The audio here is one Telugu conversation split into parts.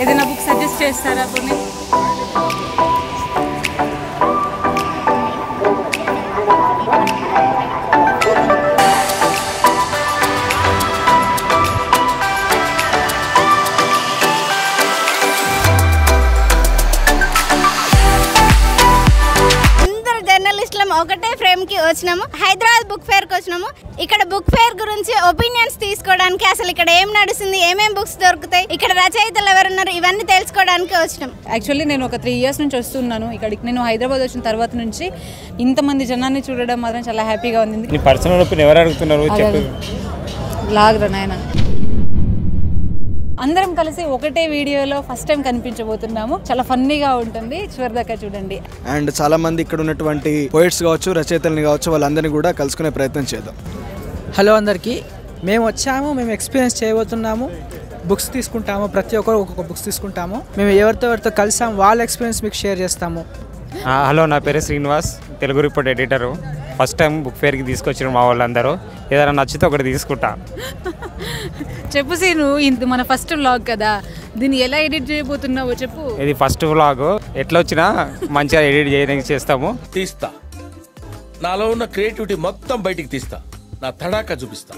ఏదైనా బుక్ సజెస్ట్ చేస్తారా కొన్ని? ఒకటే ఫ్రేమ్ కి వచ్చినాము, హైదరాబాద్ బుక్ ఫేర్ కి వచ్చినాము. ఇక్కడ బుక్ ఫేర్ గురించి ఒపీనియన్స్ తీసుకోవడానికి, అసలు ఇక్కడ ఏం నడుస్తుంది, ఏమేం బుక్స్ దొరుకుతాయి, ఇక్కడ రచయితలు ఎవరున్నారు, ఇవన్నీ తెలుసుకోవడానికి వచ్చినాం. యాక్చువల్లీ నేను ఒక 3 years నుంచి వస్తున్నాను ఇక్కడికి. నేను హైదరాబాద్ వచ్చిన తర్వాత నుంచి ఇంతమంది జనాన్ని చూడడం మాత్రం చాలా హ్యాపీగా ఉంది. నీ పర్సనల్ ఒపీనియన్ ఎవరు అడుగుతున్నారు చెప్పు. లాగ్రా నాయన. అందరం కలిసి ఒకటే వీడియోలో ఫస్ట్ టైం కనిపించబోతున్నాము. చాలా ఫన్నీగా ఉంటుంది, చివరిదాకా చూడండి. అండ్ చాలా మంది ఇక్కడ ఉన్నటువంటి పోయిట్స్ కావచ్చు, రచయితల్ని కావచ్చు, వాళ్ళందరినీ కూడా కలుసుకునే ప్రయత్నం చేద్దాం. హలో అందరికీ, మేము వచ్చాము, మేము ఎక్స్పీరియన్స్ చేయబోతున్నాము. బుక్స్ తీసుకుంటాము, ప్రతి ఒక్కరు ఒక్కొక్క బుక్స్ తీసుకుంటాము. మేము ఎవరితో కలిసాము, వాళ్ళ ఎక్స్పీరియన్స్ మీకు షేర్ చేస్తాము. హలో, నా పేరు Srinivas, Telugu report editor. First time book ఫేర్కి తీసుకొచ్చిన మా వాళ్ళందరూ. ఏదైనా నచ్చితే ఒకటి తీసుకుంటా. చెప్పు సీను, ఇది మన ఫస్ట్ వ్లాగ్ కదా, దీన్ని ఎలా ఎడిట్ చేయబోతున్నావో చెప్పు. ఇది ఫస్ట్ వ్లాగ్, ఎట్లా వచ్చినా మంచిగా ఎడిట్ చేయడానికి చేస్తాము. తీస్తా, నాలో ఉన్న క్రియేటివిటీ మొత్తం బయటికి తీస్తా, నా తడాకా చూపిస్తా.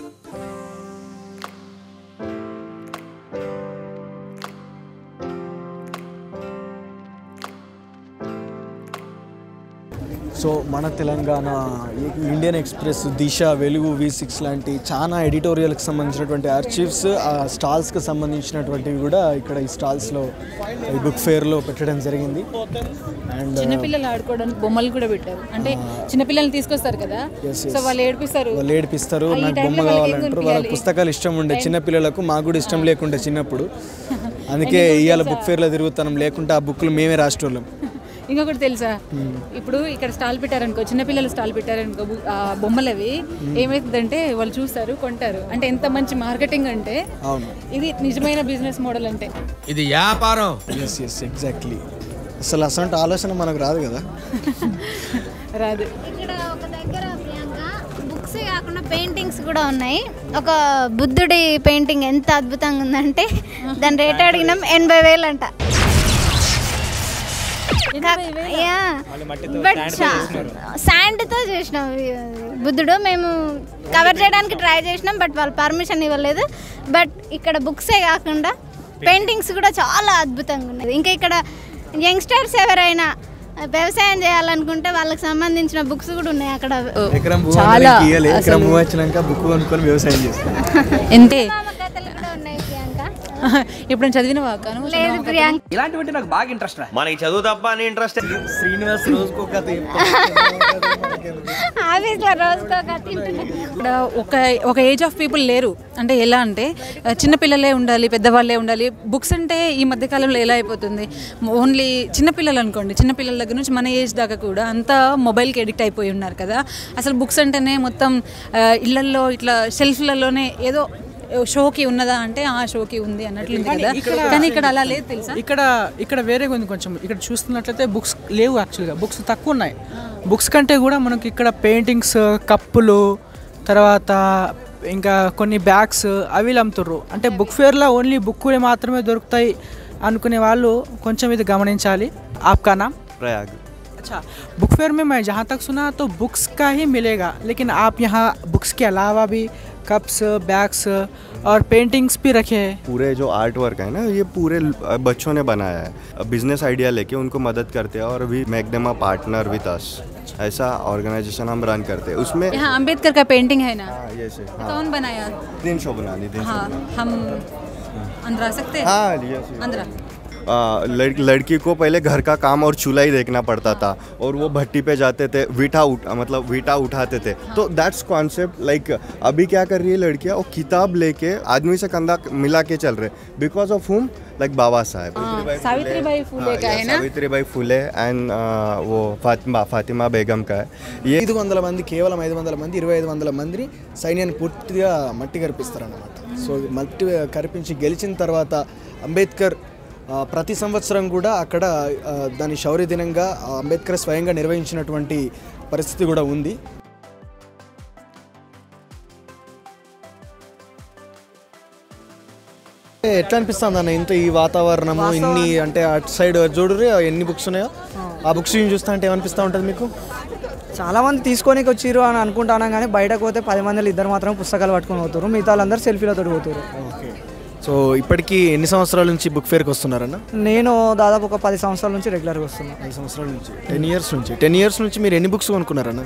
సో మన తెలంగాణ, ఇండియన్ ఎక్స్ప్రెస్, దిశ, వెలుగు, V6 లాంటి చాలా ఎడిటోరియల్కి సంబంధించినటువంటి ఆర్చీవ్స్, ఆ స్టాల్స్కి సంబంధించినటువంటివి కూడా ఇక్కడ ఈ స్టాల్స్లో, ఈ బుక్ ఫేర్లో పెట్టడం జరిగింది. అండ్ చిన్నపిల్లలు ఆడుకోవడానికి బొమ్మలు కూడా పెట్టారు. అంటే చిన్నపిల్లల్ని తీసుకొస్తారు కదా, సో వాళ్ళు ఏడిపిస్తారు, నాకు బొమ్మ కావాలంటారు. వాళ్ళకి పుస్తకాలు ఇష్టం ఉండే చిన్నపిల్లలకు, మాకు కూడా ఇష్టం లేకుంటే చిన్నప్పుడు. అందుకే ఇవాళ బుక్ ఫేర్లో తిరుగుతాం, లేకుంటే ఆ బుక్లు మేమే రాసేటోళ్ళం. ఇంకొకటి తెలుసా, ఇప్పుడు ఇక్కడ స్టాల్ పెట్టారనుకో, చిన్నపిల్లలు స్టాల్ పెట్టారనుకో, బొమ్మలు అవి ఏమవుతుందంటే వాళ్ళు చూస్తారు, కొంటారు. అంటే ఎంత మంచి మార్కెటింగ్ అంటే, ఇది నిజమైన బిజినెస్ మోడల్. అంటే ఇది వ్యాపారం. ఎగ్జాక్ట్లీ. అసలు అసలు ఆలోచన మనకు రాదు కదా. రాదు. ఇక్కడ ఒక దగ్గర బుక్స్ కాకుండా పెయింటింగ్స్ కూడా ఉన్నాయి. ఒక బుద్ధుడి పెయింటింగ్ ఎంత అద్భుతంగా ఉందంటే, దాని రేట్ అడిగినాం 80,000 అంట. బట్ శాండ్తో చేసినాం బుద్ధుడు. మేము కవర్ చేయడానికి ట్రై చేసినాం, బట్ వాళ్ళు పర్మిషన్ ఇవ్వలేదు. బట్ ఇక్కడ బుక్సే కాకుండా పెయింటింగ్స్ కూడా చాలా అద్భుతంగా ఉన్నాయి. ఇంకా ఇక్కడ యంగ్స్టర్స్ ఎవరైనా వ్యవసాయం చేయాలనుకుంటే వాళ్ళకి సంబంధించిన బుక్స్ కూడా ఉన్నాయి అక్కడ. బుక్ కొనుక్కొని వ్యవసాయం చేస్తాం. ఎంతే కథలు కూడా ఉన్నాయి ప్రియాంక. ఇప్పుడు చదివినవా? లేదు ప్రియాంక. ఇలాంటివంటే నాకు బాగా ఇంట్రెస్ట్. మనకి చదువు తప్ప అని ఇంట్రెస్ట్. శ్రీనివాస్ రోజుకో కథ ఆఫీస్లో రోజుకో కథ. ఇక్కడ ఒక ఏజ్ ఆఫ్ పీపుల్ లేరు. అంటే ఎలా అంటే చిన్నపిల్లలే ఉండాలి, పెద్దవాళ్ళే ఉండాలి. బుక్స్ అంటే ఈ మధ్యకాలంలో ఎలా అయిపోతుంది, ఓన్లీ చిన్నపిల్లలు అనుకోండి, చిన్నపిల్లల దగ్గర నుంచి మన ఏజ్ దాకా కూడా అంతా మొబైల్కి ఎడిక్ట్ అయిపోయి ఉన్నారు కదా. అసలు బుక్స్ అంటేనే మొత్తం ఇళ్లల్లో ఇట్లా షెల్ఫ్లలోనే ఏదో షోకి ఉన్నదా అంటే ఆ షోకి ఉంది అన్నట్లు కదా. కానీ ఇక్కడ అలా లేదు తెలుసా. ఇక్కడ వేరేగా ఉంది కొంచెం. ఇక్కడ చూస్తున్నట్లయితే బుక్స్ లేవు, యాక్చువల్గా బుక్స్ తక్కువ ఉన్నాయి. బుక్స్ కంటే కూడా మనకి ఇక్కడ పెయింటింగ్స్, కప్పులు, తర్వాత ఇంకా కొన్ని బ్యాగ్స్ అవి అమ్ముతుర్రు. అంటే బుక్ ఫేర్లో ఓన్లీ బుక్కులు మాత్రమే దొరుకుతాయి అనుకునే వాళ్ళు కొంచెం ఇది గమనించాలి. आपका नाम? प्रयाग. अच्छा, बुक फेयर में मैं जहाँ तक सुना तो बुक्स का ही मिलेगा, लेकिन आप यहाँ बुक्स के अलावा भी कप्स, बैग्स और पेंटिंग्स भी रखे हैं. पूरे जो आर्ट वर्क है ना, ये पूरे बच्चों ने बनाया है. बिजनेस आइडिया लेके उनको मदद करते हैं और अभी make them a partner with us, ऐसा ऑर्गेनाइजेशन हम रन करते हैं. उसमें यहाँ अम्बेडकर का पेंटिंग है ना, ये से कौन बनाया? दिन शो बनानी. हाँ, हम अंदर आ सकते हैं? हाँ, अंदर लड़की को पहले घर का काम और चूल्हा ही देखना पड़ता था, और वो भट्टी पे जाते थे, वीटा उठाते थे. तो दैट्स कॉन्सेप्ट. लाइक अभी क्या कर रही है लड़कियां, वो किताब लेके आदमी से कंधा मिला के चल रहे, बिकॉज ऑफ हुम, लाइक बाबा साहब, सावित्रीबाई फुले का है ना, सावित्रीबाई फुले एंड वो फातिमा बेगम का है. ये 500 మంది, కేవలం 500 మంది, 2500 మంది సైన్యాన్ని పూర్తిగా మట్టి కరిపిస్తారన్నమాట. సో మట్టి కరిపించి గెలిచిన తర్వాత అంబేద్కర్ ప్రతి సంవత్సరం కూడా అక్కడ దాని శౌర్య దినంగా అంబేద్కర్ స్వయంగా నిర్వహించినటువంటి పరిస్థితి కూడా ఉంది. ఎట్లా అనిపిస్తుంది అన్న ఇంత ఈ వాతావరణము ఇన్ని అంటే అటు సైడ్ చూడరు ఎన్ని బుక్స్ ఉన్నాయో ఆ బుక్స్ చూస్తా అంటే ఏమనిపిస్తూ ఉంటుంది మీకు? చాలామంది తీసుకొని వచ్చిర్రు అని అనుకుంటున్నాం, కానీ బయటకు పోతే 10 మందిలో 2 మాత్రం పుస్తకాలు పట్టుకొని పోతారు, మిగతా వాళ్ళందరూ సెల్ఫీలతో పోతారు. ఓకే. సో ఇప్పటికీ ఎన్ని సంవత్సరాల నుంచి బుక్ ఫేర్కి వస్తున్నారన్న? నేను దాదాపు ఒక 10 సంవత్సరాల నుంచి రెగ్యులర్గా వస్తున్నాను. 10 సంవత్సరాల నుంచి 10 ఇయర్స్ నుంచి మీరు ఎన్ని బుక్స్ కొనుక్కున్నారన్న?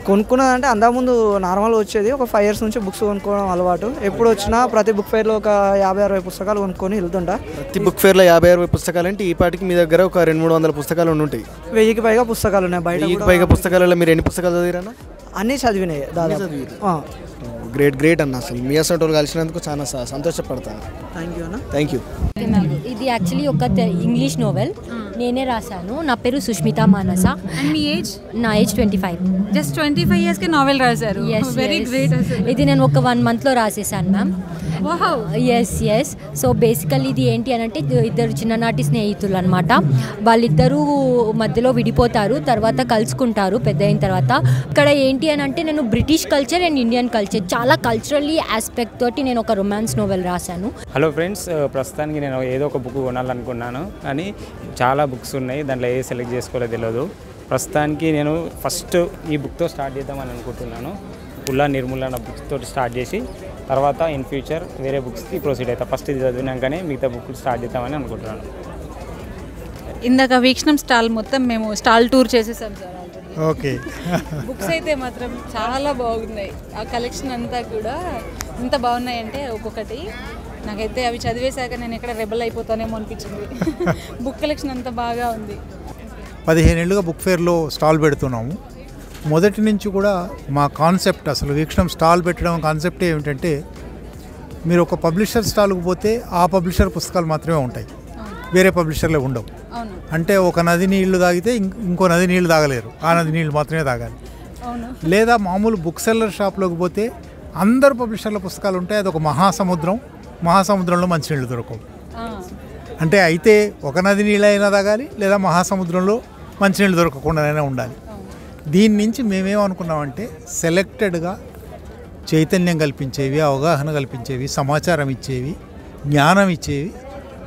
కొనుక్కున్నదంటే అంతకుముందు నార్మల్గా వచ్చేది, ఒక 5 years నుంచి బుక్స్ కొనుక్కోవడం అలవాటు. ఎప్పుడు వచ్చినా ప్రతి బుక్ ఫేర్లో ఒక 50-60 పుస్తకాలు కొనుక్కొని వెళ్తుంటా. ప్రతి బుక్ ఫేర్లో 50-60 పుస్తకాలు అంటే ఈ పాటికి మీ దగ్గర ఒక 200-300 పుస్తకాలు ఉంటాయి. 1000కి పైగా పుస్తకాలు ఉన్నాయి బయట. 1000కి పైగా పుస్తకాలలో మీరు ఎన్ని పుస్తకాలు చదివారన్నా? అన్నీ చదివినాయి దాదాపు. గ్రేట్ అన్న, అసలు మీ అసలు కలిసినందుకు చాలా సంతోషపడతాను. థ్యాంక్ యూ అన్న. Thank you. ఇది యాక్చువల్లీ ఒక ఇంగ్లీష్ నోవెల్, నేనే రాశాను. నా పేరు సుష్మిత మానస. అండ్ మీ ఏజ్? నా ఏజ్ 25. జస్ట్ 25 yearsకి నావెల్ రాశారు. Very great. ఇది నేను ఒక 1 monthలో రాసేసాను మ్యామ్. ఎస్. సో బేసికల్లీ ఇది ఏంటి అని అంటే, ఇద్దరు చిన్ననాటి స్నేహితులు అనమాట. వాళ్ళిద్దరూ మధ్యలో విడిపోతారు, తర్వాత కలుసుకుంటారు పెద్ద అయిన తర్వాత. ఇక్కడ ఏంటి అని అంటే, నేను British culture and Indian culture చాలా కల్చరల్లీ ఆస్పెక్ట్ తోటి నేను ఒక రొమాన్స్ నోవెల్ రాశాను. హలో ఫ్రెండ్స్, ప్రస్తుతానికి నేను ఏదో ఒక బుక్ కొనాలనుకున్నాను, కానీ చాలా బుక్స్ ఉన్నాయి, దాంట్లో ఏ సెలెక్ట్ చేసుకోవాలో తెలియదు. ప్రస్తుతానికి నేను ఫస్ట్ ఈ బుక్తో స్టార్ట్ చేద్దామని అనుకుంటున్నాను. కుల నిర్మూలన బుక్స్ తోటి స్టార్ట్ చేసి తర్వాత ఇన్ ఫ్యూచర్ వేరే బుక్స్కి ప్రొసీడ్ అవుతా. ఫస్ట్ ఇది చదివినాకనే మిగతా బుక్లు స్టార్ట్ చేద్దామని అనుకుంటున్నాను. ఇందాక వీక్షణం స్టాల్ మొత్తం మేము స్టాల్ టూర్ చేసేసాం సార్. ఓకే. బుక్స్ అయితే మాత్రం చాలా బాగున్నాయి. ఆ కలెక్షన్ అంతా కూడా ఎంత బాగున్నాయంటే ఒక్కొక్కటి నాకైతే అవి చదివేశాక నేను ఎక్కడ రెబల్ అయిపోతానేమో అనిపించింది. బుక్ కలెక్షన్ అంతా బాగా ఉంది. 15 ఏళ్ళుగా బుక్ ఫేర్లో స్టాల్ పెడుతున్నాము. మొదటి నుంచి కూడా మా కాన్సెప్ట్, అసలు వీక్షణం స్టాల్ పెట్టడం కాన్సెప్టే ఏమిటంటే, మీరు ఒక పబ్లిషర్ స్టాల్కి పోతే ఆ పబ్లిషర్ పుస్తకాలు మాత్రమే ఉంటాయి, వేరే పబ్లిషర్లే ఉండవు. అంటే ఒక నది నీళ్లు తాగితే ఇంకో నది నీళ్లు తాగలేరు, ఆ నది నీళ్ళు మాత్రమే తాగాలి. లేదా మామూలు బుక్ సెల్లర్ షాప్లోకి పోతే అందరు పబ్లిషర్ల పుస్తకాలు ఉంటాయి, అది ఒక మహాసముద్రంలో మంచినీళ్ళు దొరకవు. అంటే అయితే ఒక నది నీళ్ళైనా తాగాలి, లేదా మహాసముద్రంలో మంచినీళ్ళు దొరకకుండానైనా ఉండాలి. దీని నుంచి మేమేమనుకున్నామంటే, సెలెక్టెడ్గా చైతన్యం కల్పించేవి, అవగాహన కల్పించేవి, సమాచారం ఇచ్చేవి, జ్ఞానం ఇచ్చేవి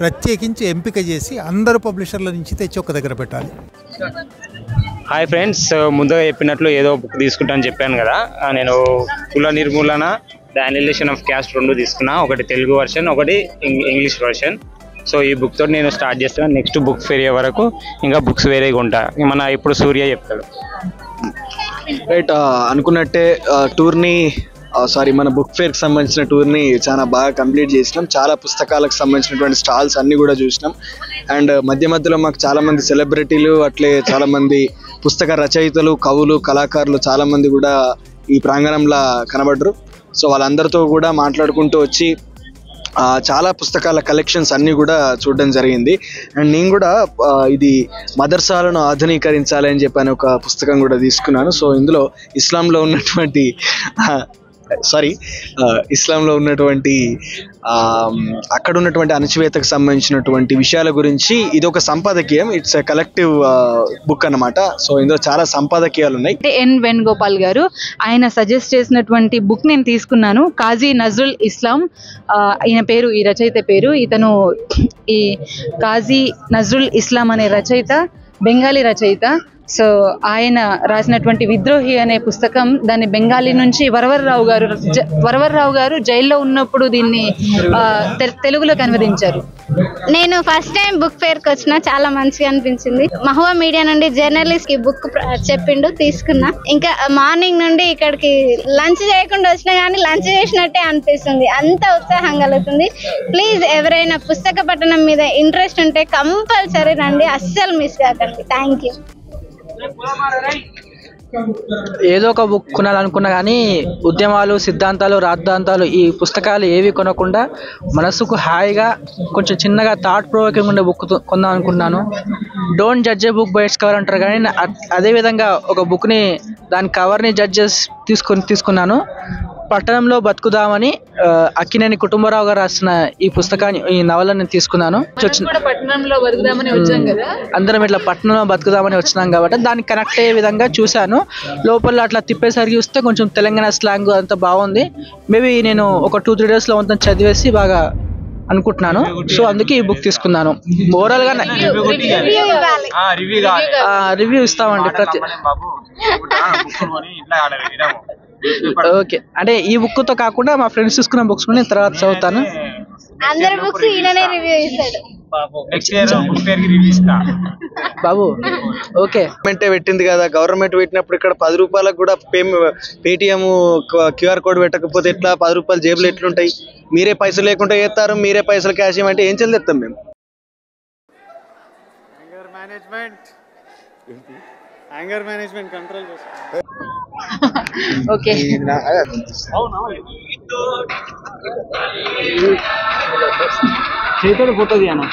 ప్రత్యేకించి ఎంపిక చేసి అందరు పబ్లిషర్ల నుంచి తెచ్చి ఒక దగ్గర పెట్టాలి. హాయ్ ఫ్రెండ్స్, ముందుగా చెప్పినట్లు ఏదో బుక్ తీసుకుంటానని చెప్పాను కదా. నేను కుల నిర్మూలన, ద అనిలేషన్ ఆఫ్ క్యాస్ట్ 2 తీసుకున్నా. ఒకటి తెలుగు వర్షన్, ఒకటి ఇంగ్లీష్ వర్షన్. సో ఈ బుక్ తోటి నేను స్టార్ట్ చేస్తాను. నెక్స్ట్ బుక్ ఫేర్ వరకు ఇంకా బుక్స్ వేరేగా ఉంటా. మన ఇప్పుడు సూర్య చెప్తాడు. రైట్, అనుకున్నట్టే టూర్ని మన బుక్ ఫేర్కి సంబంధించిన టూర్ని చాలా బాగా కంప్లీట్ చేసినాం. చాలా పుస్తకాలకు సంబంధించినటువంటి స్టాల్స్ అన్నీ కూడా చూసినాం. అండ్ మధ్యలో మాకు చాలామంది సెలబ్రిటీలు, అట్లే చాలామంది పుస్తక రచయితలు, కవులు, కళాకారులు చాలామంది కూడా ఈ ప్రాంగణంలో కనబడ్డరు. సో వాళ్ళందరితో కూడా మాట్లాడుకుంటూ వచ్చి చాలా పుస్తకాల కలెక్షన్స్ అన్నీ కూడా చూడడం జరిగింది. అండ్ నేను కూడా ఇది మదర్సాలను ఆధునీకరించాలని చెప్పని ఒక పుస్తకం కూడా తీసుకున్నాను. సో ఇందులో ఇస్లాంలో ఉన్నటువంటి అక్కడ ఉన్నటువంటి అణచివేతకు సంబంధించినటువంటి విషయాల గురించి ఇది ఒక సంపాదకీయం. ఇట్స్ ఎ కలెక్టివ్ బుక్ అన్నమాట. సో ఇందులో చాలా సంపాదకీయాలు ఉన్నాయి. ఎన్ వేణుగోపాల్ గారు ఆయన సజెస్ట్ చేసినటువంటి బుక్ నేను తీసుకున్నాను. కాజీ నజ్రుల్ ఇస్లాం ఈయన పేరు, ఈ రచయిత పేరు. ఇతను ఈ కాజీ నజ్రుల్ ఇస్లాం అనే రచయిత బెంగాలీ రచయిత. సో ఆయన రాసినటువంటి విద్రోహి అనే పుస్తకం, దాన్ని బెంగాలీ నుంచి వరవర్రావు గారు జైల్లో ఉన్నప్పుడు దీన్ని తెలుగులోకి అనువదించారు. నేను ఫస్ట్ టైం బుక్ ఫేర్కి వచ్చిన, చాలా మంచిగా అనిపించింది. మహువా మీడియా నుండి జర్నలిస్ట్ కి బుక్ చెప్పిండు, తీసుకున్నా. ఇంకా మార్నింగ్ నుండి ఇక్కడికి లంచ్ చేయకుండా వచ్చినా కానీ లంచ్ చేసినట్టే అనిపిస్తుంది, అంత ఉత్సాహం కలుగుతుంది. ప్లీజ్ ఎవరైనా పుస్తక పఠనం మీద ఇంట్రెస్ట్ ఉంటే కంపల్సరీ రండి, అస్సలు మిస్ కాకండి. Thank you. ఏదో ఒక బుక్ కొనాలనుకున్నా కానీ ఉద్యమాలు, సిద్ధాంతాలు, రాద్ధాంతాలు ఈ పుస్తకాలు ఏవి కొనకుండా మనసుకు హాయిగా కొంచెం చిన్నగా థాట్ ప్రొవోకింగ్ ఉండే బుక్ కొందాం అనుకున్నాను. Don't judge A book by its cover అంటారు, కానీ అదేవిధంగా ఒక బుక్ని దాని కవర్ని జడ్జెస్ తీసుకున్నాను. పట్టణంలో బతుకుదామని అక్కినేని కుటుంబరావు గారు రాసిన ఈ పుస్తకాన్ని, ఈ నవలను తీసుకున్నాను. అందరం ఇట్లా పట్టణంలో బతుకుదామని వచ్చినాం కాబట్టి దానికి కనెక్ట్ అయ్యే విధంగా చూశాను. లోపల అట్లా తిప్పేసరికి చూస్తే కొంచెం తెలంగాణ స్లాంగ్ అంతా బాగుంది. మేబీ నేను ఒక 2-3 daysలో మొత్తం చదివేసి బాగా అనుకుంటున్నాను. సో అందుకే ఈ బుక్ తీసుకున్నాను. ఓవరాల్గా రివ్యూ ఇస్తామండి ప్రతి. ఓకే, అంటే ఈ బుక్తో కాకుండా మా ఫ్రెండ్స్ తీసుకున్న బుక్స్ కూడా నేను తర్వాత చదువుతాను. అందరి బుక్స్ ఈయననే రివ్యూ ఇస్తాడు బాబు. ఓకే, గవర్నమెంట్ పెట్టింది కదా, గవర్నమెంట్ పెట్టినప్పుడు ఇక్కడ 10 రూపాయలకు కూడా పేటిఎం క్యూఆర్ కోడ్ పెట్టకపోతే ఎట్లా? 10 రూపాయలు జేబులు ఎట్లుంటాయి? మీరే పైసలు లేకుండా చేస్తారు, మీరే పైసలు క్యాష్ ఇవ్వమంటే ఏం చెల్లిస్తాం మేము? Anger management control okay. చేతుడు పోతుంది అన్న.